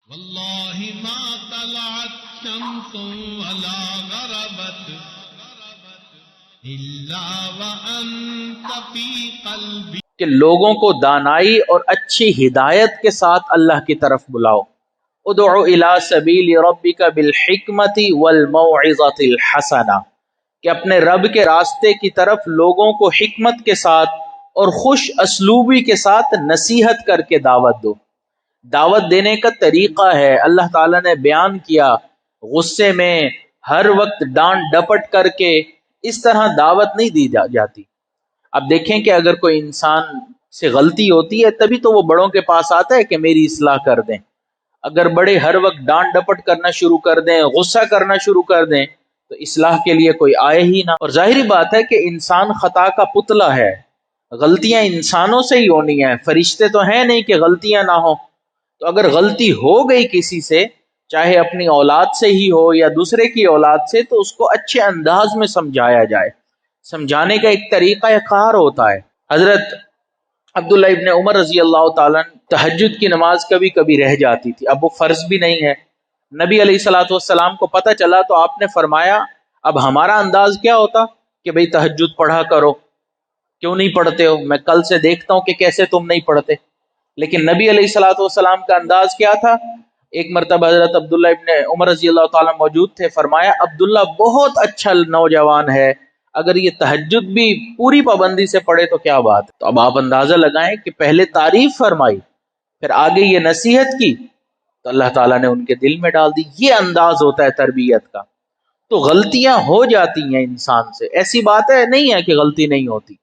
واللہ ما طلعت شمس ولا غربت الا وانت فی قلبی، کہ لوگوں کو دانائی اور اچھی ہدایت کے ساتھ اللہ کی طرف بلاؤ. ادع الی سبیل ربک بالحکمت والموعظۃ الحسنہ، کہ اپنے رب کے راستے کی طرف لوگوں کو حکمت کے ساتھ اور خوش اسلوبی کے ساتھ نصیحت کر کے دعوت دو. دعوت دینے کا طریقہ ہے اللہ تعالیٰ نے بیان کیا. غصے میں ہر وقت ڈانٹ ڈپٹ کر کے اس طرح دعوت نہیں دی جاتی. اب دیکھیں کہ اگر کوئی انسان سے غلطی ہوتی ہے تبھی تو وہ بڑوں کے پاس آتا ہے کہ میری اصلاح کر دیں. اگر بڑے ہر وقت ڈانٹ ڈپٹ کرنا شروع کر دیں، غصہ کرنا شروع کر دیں، تو اصلاح کے لیے کوئی آئے ہی نہ. اور ظاہری بات ہے کہ انسان خطا کا پتلا ہے، غلطیاں انسانوں سے ہی ہونی ہیں، فرشتے تو ہیں نہیں کہ غلطیاں نہ ہوں. تو اگر غلطی ہو گئی کسی سے، چاہے اپنی اولاد سے ہی ہو یا دوسرے کی اولاد سے، تو اس کو اچھے انداز میں سمجھایا جائے. سمجھانے کا ایک طریقہ کار ہوتا ہے. حضرت عبداللہ ابن عمر رضی اللہ تعالیٰ تہجد کی نماز کبھی کبھی رہ جاتی تھی. اب وہ فرض بھی نہیں ہے. نبی علیہ الصلوۃ والسلام کو پتہ چلا تو آپ نے فرمایا اب ہمارا انداز کیا ہوتا کہ بھئی تہجد پڑھا کرو، کیوں نہیں پڑھتے ہو؟ میں کل سے دیکھتا ہوں کہ کیسے تم نہیں پڑھتے. لیکن نبی علیہ الصلوۃ والسلام کا انداز کیا تھا؟ ایک مرتبہ حضرت عبداللہ ابن عمر رضی اللہ تعالیٰ موجود تھے، فرمایا عبداللہ بہت اچھا نوجوان ہے، اگر یہ تہجد بھی پوری پابندی سے پڑھے تو کیا بات ہے. تو اب آپ اندازہ لگائیں کہ پہلے تعریف فرمائی، پھر آگے یہ نصیحت کی، تو اللہ تعالیٰ نے ان کے دل میں ڈال دی. یہ انداز ہوتا ہے تربیت کا. تو غلطیاں ہو جاتی ہیں انسان سے، ایسی بات ہے نہیں ہے کہ غلطی نہیں ہوتی.